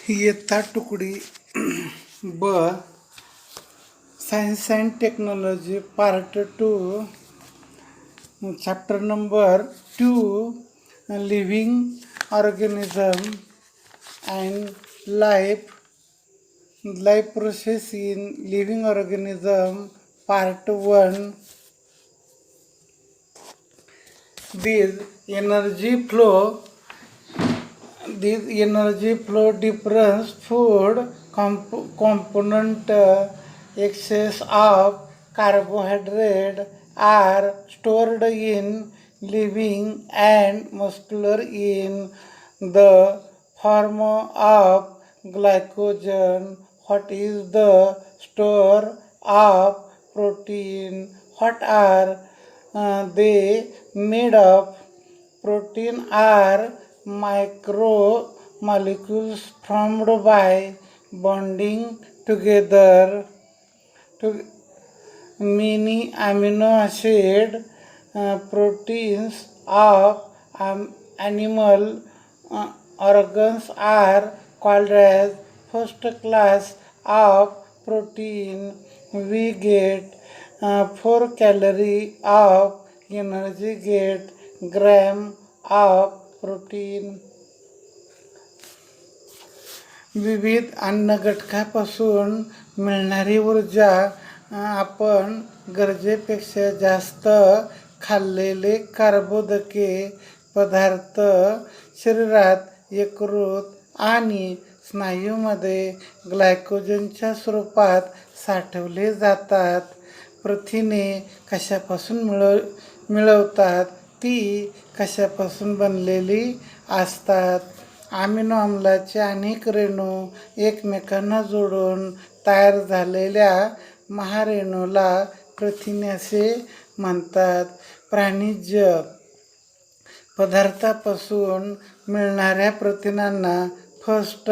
इयत्ता तुकडी ब science and technology part 2 chapter number 2 living organism and life process in living organism part 1. This energy flow difference food component excess of carbohydrate are stored in living and muscular in the form of glycogen. What is the store of protein? What are they made of? Protein are micromolecules formed by bonding together to many amino acid. Proteins of animal organs are called as first class of protein. We get 4 calories of energy get gram of protein. विविध अन्नघटकापासून मिळणारी ऊर्जा आपण गरजेपेक्षा जास्त खाल्लेले कार्बोदके पदार्थ शरीरात यकृत आणि स्नायूमध्ये ग्लायकोजनच्या स्वरूपात साठवले जातात. प्रथिने कशापासून मिळवतात? ती कशापासून बनलेली असतात? अमिनो आम्लाचे अनेक रेणू एकमेकांना जोडून तयार झालेल्या महारेणूला प्रथिने असे म्हणतात. प्राणिज पदार्थापासून मिळणाऱ्या प्रथिनांना फर्स्ट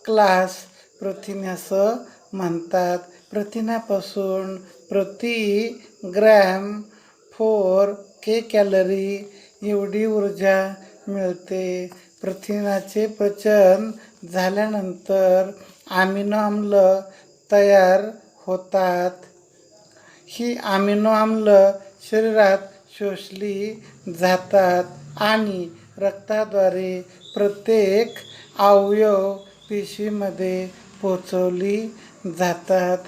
क्लास प्रथिने असं म्हणतात. प्रथिनापासून प्रति ग्रॅम 4 कॅलरी एवढी ऊर्जा मिळते. प्रथिनाचे पचन झाल्यानंतर अमिनो आम्ल तयार होतात. ही अमिनो आम्ल शरीरात शोषली जातात आणि रक्ताद्वारे प्रत्येक अवयव पेशीमध्ये पोचवली जातात.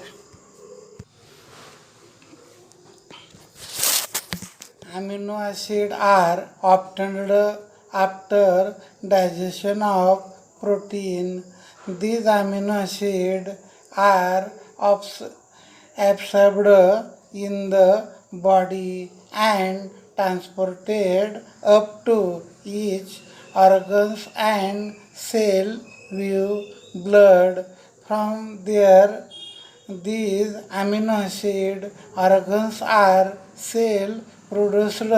Amino acids are obtained after digestion of protein. These amino acids are absorbed in the body and transported up to each organs and cell via blood. From there, these amino acid organs are cell produced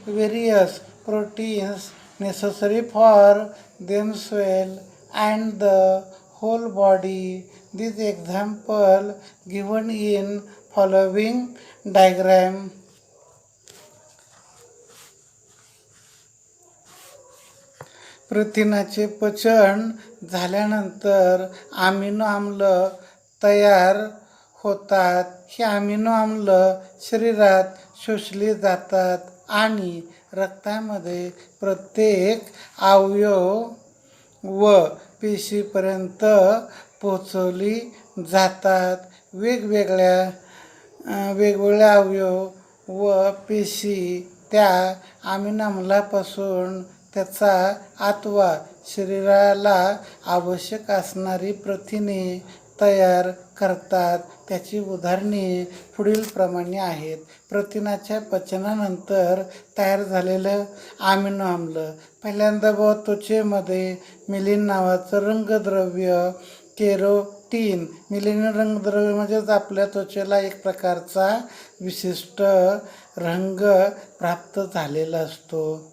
various proteins necessary for themselves and the whole body. This example given in following diagram. प्रथिनाचे पचन झाल्यानंतर amino आम्ल तयार होतात. ही amino आम्ल शरीरात शोषली जातात आणि रक्तामध्ये प्रत्येक अवयव व पेशीपर्यंत पोचवली जातात. वेगवेगळ्या अवयव व पेशी त्या अमिनो आम्लापासून त्याचा अथवा शरीराला आवश्यक असणारी प्रथिने तयार करतात. त्याची उदाहरणे पुढीलप्रमाणे आहेत. प्रथिनाच्या पचनानंतर तयार झालेलं अमिनो आम्ल पहिल्यांदा त्वचेमध्ये मिलिन नावाचं रंगद्रव्य केरोटीन. मिलिन रंगद्रव्य म्हणजेच आपल्या त्वचेला एक प्रकारचा विशिष्ट रंग प्राप्त झालेला असतो.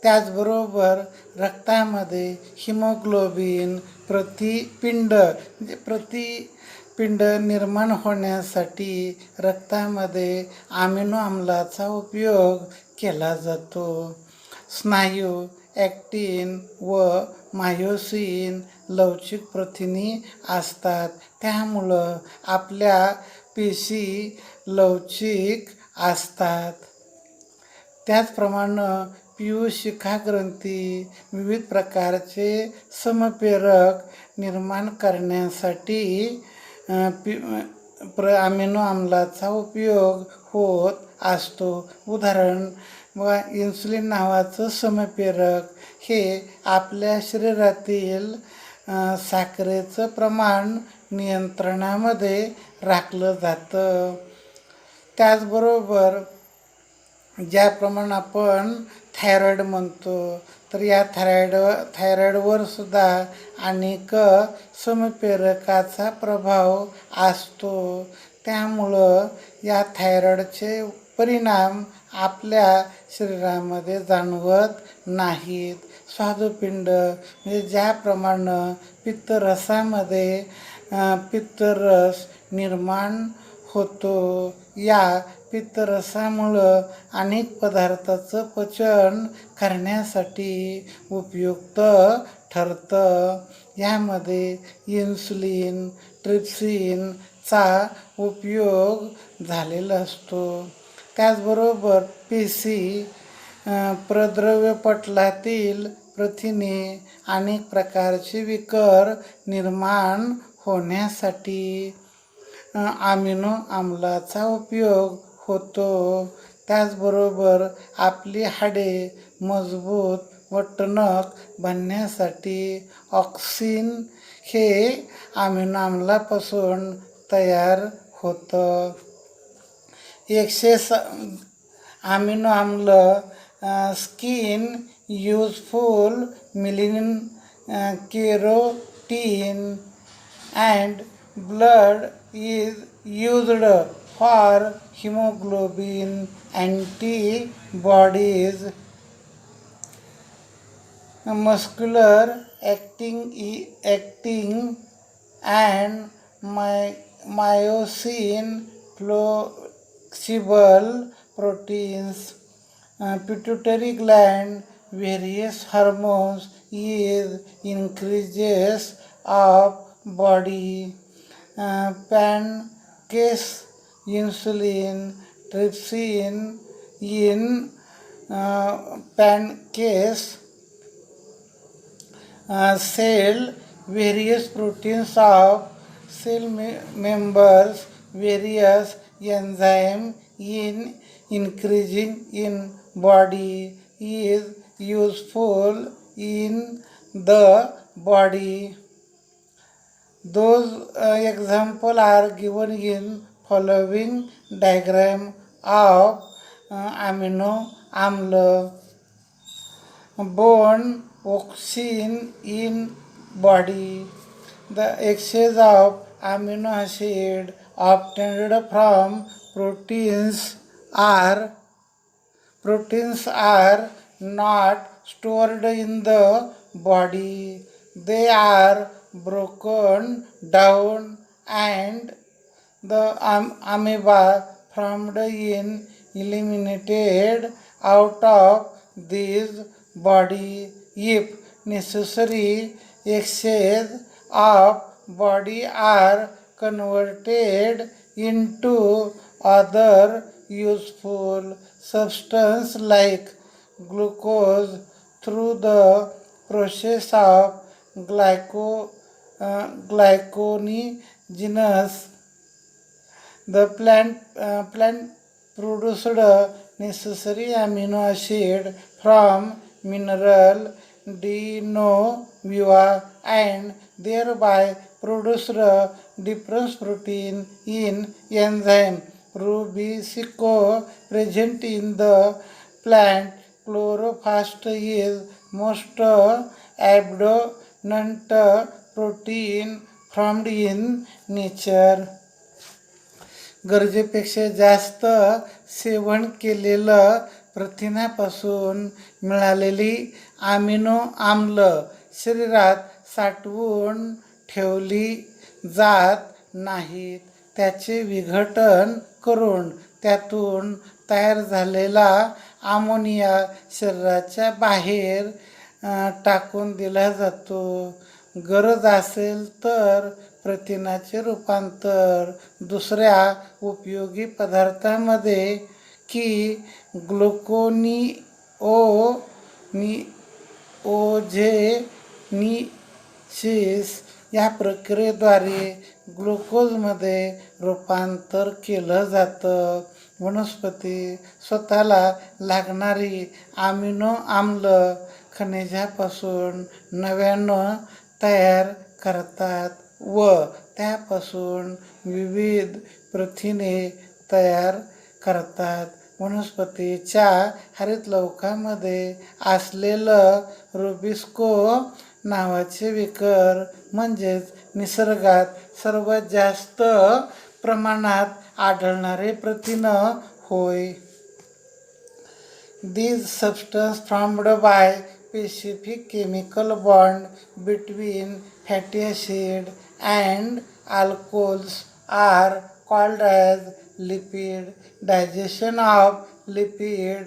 त्याचबरोबर रक्तामध्ये हिमोग्लोबिन प्रतिपिंड निर्माण होण्यासाठी रक्तामध्ये अमिनो आम्लाचा उपयोग केला जातो. स्नायू ॲक्टिन व मायोसिन लवचिक प्रथिने असतात. त्यामुळं आपल्या पेशी लवचिक असतात. त्याचप्रमाणे पीयूष शिखाग्रंथी विविध प्रकारचे समप्रेरक निर्माण करण्यासाठी अमिनो आम्लाचा उपयोग होत असतो. उदाहरण इन्सुलिन नावाचं समप्रेरक हे आपल्या शरीरातील साखरेचं प्रमाण नियंत्रणामध्ये राखलं जातं. त्याचबरोबर ज्याप्रमाणे आपण थायरॉईड म्हणतो, तर या थायरॉईडवर सुद्धा अनेक समप्रेरकाचा प्रभाव असतो. त्यामुळं या थायरॉईडचे परिणाम आपल्या शरीरामध्ये जाणवत नाहीत. स्वादुपिंड म्हणजे ज्याप्रमाणे पित्तरसामध्ये पित्तरस निर्माण होतो, या पित्तरसामुळं अनेक पदार्थाचं पचन करण्यासाठी उपयुक्त ठरतं. यामध्ये इन्सुलिन, ट्रिप्सिनचा उपयोग झालेला असतो. त्याचबरोबर पेशी प्रद्रव्यपटलातील प्रथिने अनेक प्रकारचे विकर निर्माण होण्यासाठी अमिनो आम्लाचा उपयोग होतो. त्याचबरोबर आपली हाडे मजबूत व टणक बनण्यासाठी ऑक्सिन हे अमिनो आम्लापासून तयार होतं. 100 अमिनो आम्ल skin useful melanin, carotene and blood is used for hemoglobin, antibodies, muscular acting and myosin flexible proteins, pituitary gland, various hormones is increases of body, pancreas, insulin, trypsin in pancreas cell, various proteins of cell members, various enzyme in increasing in body is useful in the body. Those examples are given in following diagram of amino amla. Bone oxygen in body. The excess of amino acid obtained from proteins are not stored in the body. They are broken down and the amoeba formed in eliminated out of this body. If necessary, excess of body are converted into other useful substance like glucose through the process of glycogenesis. The plant produced necessary amino acid from mineral denovua and thereby produced different protein in enzyme rubisco present in the plant. Chloroplast is most abundant protein found in nature. गरजेपेक्षा जास्त सेवन केलेलं प्रथिनापासून मिळालेली amino आम्ल शरीरात साठवून ठेवली जात नाहीत. त्याचे विघटन करून त्यातून तयार झालेला अमोनिया शरीराच्या बाहेर टाकून दिला जातो गरज असेल तर प्रथिनाचे रूपांतर दुसऱ्या उपयोगी पदार्थांमध्ये की ग्लुकोनिओजेनिसिस या प्रक्रियेद्वारे ग्लुकोजमध्ये रूपांतर केलं जातं. वनस्पती स्वतःला लागणारी अमिनो आम्ल खनिजापासून नव्यानं तयार करतात व त्यापासून विविध प्रथिने तयार करतात. वनस्पतीच्या हरितलवकामध्ये असलेलं रुबिस्को नावाचे विकर म्हणजेच निसर्गात सर्वात जास्त प्रमाणात आढळणारे प्रथिन होय. These substances formed by specific chemical bond between fatty acid and alcohols are called as lipid. Digestion of lipid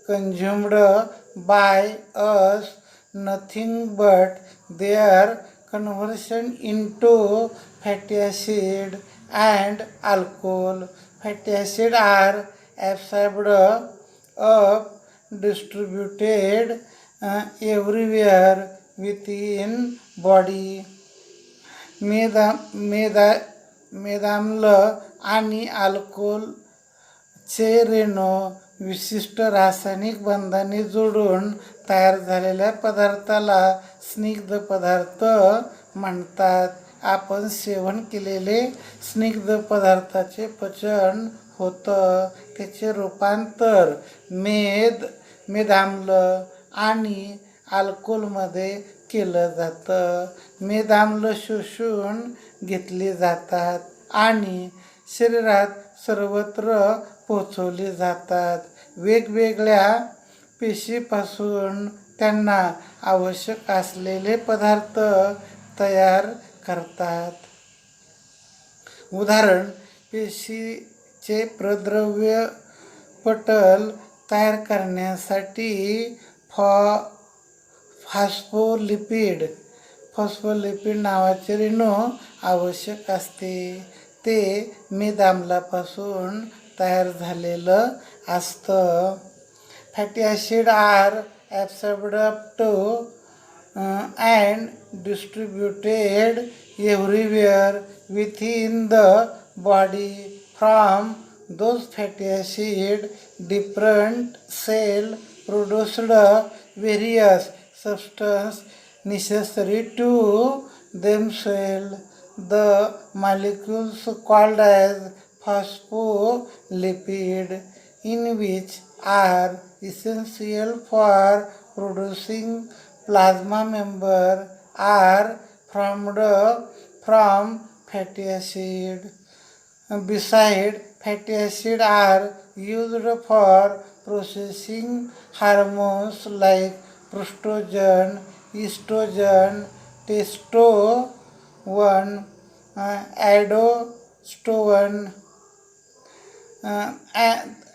consumed by us nothing but their conversion into fatty acid and alcohol. Fatty acid are absorbed up distributed everywhere within body. मेदाम्ल आणि अल्कोहोलचे रेणू विशिष्ट रासायनिक बंधाने जोडून तयार झालेल्या पदार्थाला स्निग्ध पदार्थ म्हणतात. आपण सेवन केलेले स्निग्ध पदार्थाचे पचन होतं. त्याचे रूपांतर मेदाम्ल आणि अल्कोहोलमध्ये केलं जातं. मेदाम्ल शोषून घेतले जातात आणि शरीरात सर्वत्र पोचवले जातात. वेगवेगळ्या पेशीपासून त्यांना आवश्यक असलेले पदार्थ तयार करतात. उदाहरण, पेशीचे प्रद्रव्य पटल तयार करण्यासाठी फॉस्फोलिपिड नावाचे रेणू आवश्यक असते. ते मेदाम्लापासून तयार झालेलं असतं. Fatty acid are absorbed up and distributed everywhere within the body. From those fatty acids, different cells produced various substances necessary to themselves. The molecules called as phospholipid, in which are essential for producing plasma member, are formed from fatty acid. Besides, fatty acid are used for processing hormones like estrogen, testosterone, aldosterone,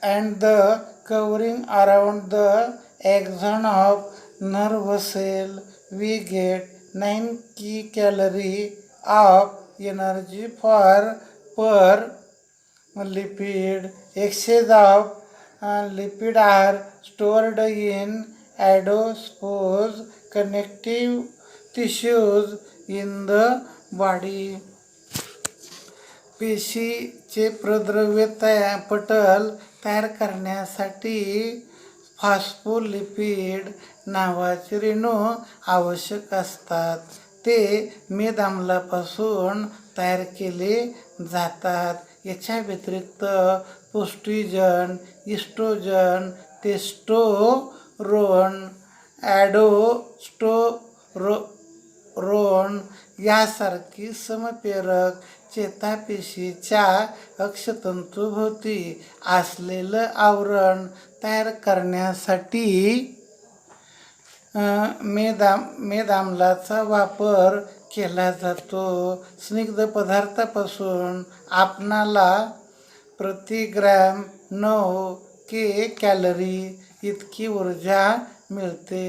and the covering around the axon of nerve cell. We get 9 kcal of energy per lipid. Excess of lipid are stored in adipose connective tissues in the body. पेशीचे प्रद्रव्य पटल तयार करण्यासाठी phospholipid नावाचे रेणू आवश्यक असतात. ते मेदाम्लापासून तयार केले जातात. याच्या व्यतिरिक्त पुष्टीजन, इस्ट्रोजन, टेस्टोस्टेरोन, ॲल्डोस्टेरोन यासारखी समप्रेरक चेतापेशीच्या अक्षतंतूभोवती असलेलं आवरण तयार करण्यासाठी मेदाम्लाचा वापर केला जातो. स्निग्ध पदार्थापासून आपणाला प्रति ग्रॅम 9 कॅलरी इतकी ऊर्जा मिळते.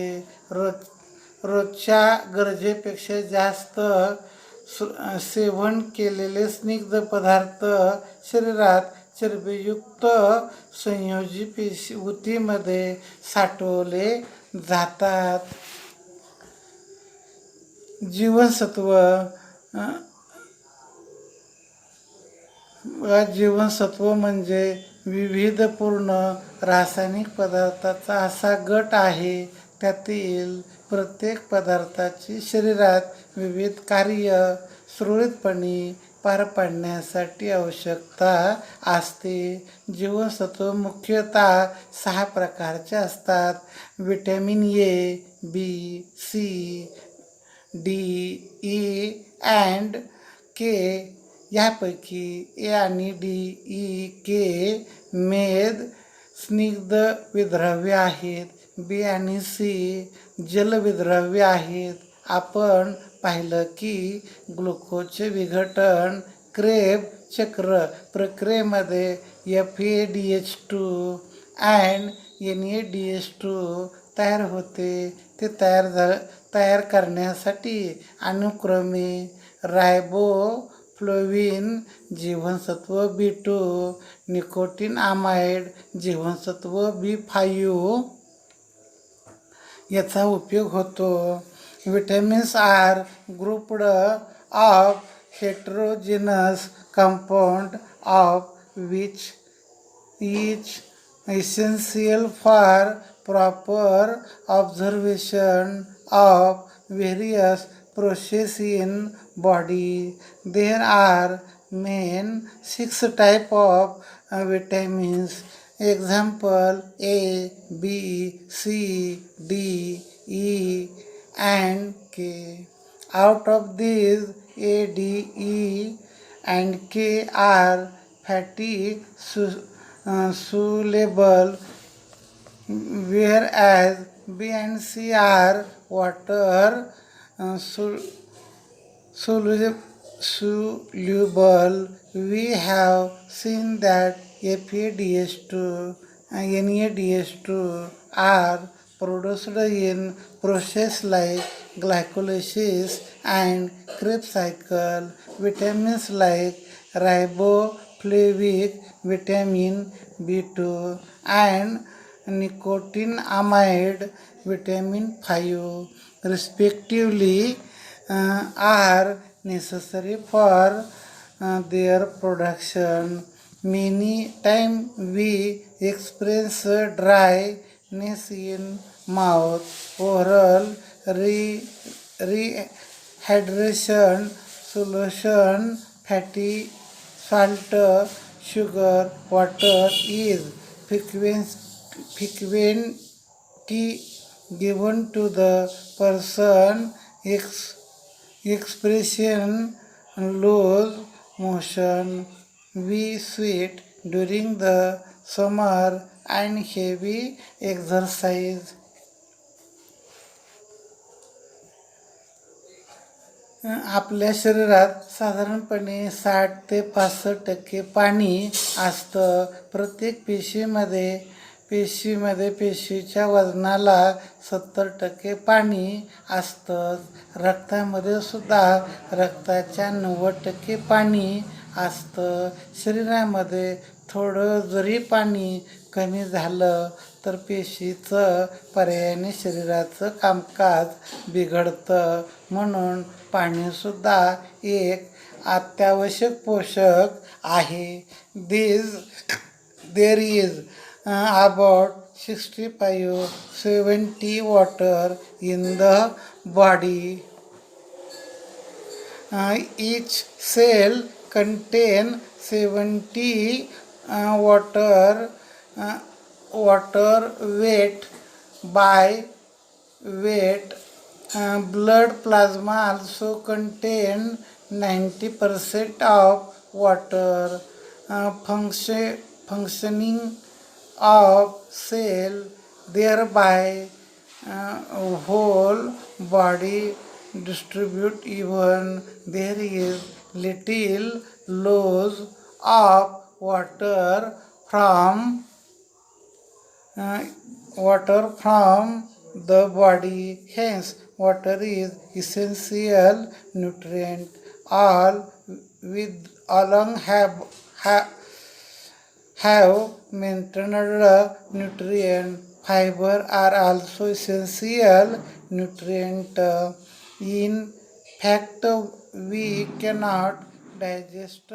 रोजच्या गरजेपेक्षा जास्त सेवन केलेले स्निग्ध पदार्थ शरीरात चरबीयुक्त संयोजी पेशी ऊतीमध्ये साठवले जातात. जीवनसत्व जीवनसत्व म्हणजे विविधपूर्ण रासायनिक पदार्थाचा असा गट आहे. त्यातील प्रत्येक पदार्थाची शरीरात विविध कार्य सुरळीतपणे पार पाडण्यासाठी आवश्यकता असते. जीवनसत्व मुख्यतः 6 प्रकारचे असतात. Vitamin A, B, C, D, E and K. यापैकी ए आणि डी, ई, के मेद स्निग्ध विद्रव्य आहेत. बी आणि सी जलविद्रव्य आहेत. आपण पाहिलं की ग्लुकोजचे विघटन क्रेब चक्र प्रक्रियेमध्ये FADH2 अँड NADH2 तयार होते. ते तयार करण्यासाठी अनुक्रमे रायबोफ्लोविन जीवनसत्व B2, निकोटीनआमाइड जीवनसत्व B5 याचा उपयोग होतो. Vitamins are grouped of heterogeneous compound of which is essential for proper observation of various processes in body. There are main 6 types of vitamins. Example A, B, C, D, E and K. Out of these, A, D, E and K are fatty soluble, whereas B and C are water soluble. We have seen that FADH2 and NADH2 are produced in process like glycolysis and Krebs cycle. Vitamins like riboflavic vitamin B2 and nicotinamide vitamin 5 respectively are necessary for their production. Many times we experience dryness in mouth, oral rehydration, solution, fatty salt, sugar, water is frequently given to the person expression loose motion, we sweat during the summer and heavy exercise. आपल्या शरीरात साधारणपणे 60 ते 65% पाणी असतं. प्रत्येक पेशीच्या वजनाला 70% पाणी असतं. रक्तामध्ये सुद्धा रक्ताच्या 90% पाणी असतं. शरीरामध्ये थोडं जरी पाणी कमी झालं तर पेशीचं पर्यायाने शरीराचं कामकाज बिघडतं. म्हणून पाणीसुद्धा एक अत्यावश्यक पोषक आहे. There is about 65-70 water in the body. Each cell contains 70 water weight by weight. Blood plasma also contains 90% of water. Functioning of cell, thereby whole body distribute. Even there is little loss of water from the body. Hence, water is essential nutrient. All with along have maintained nutrient. Fiber are also essential nutrient. In fact, we cannot digest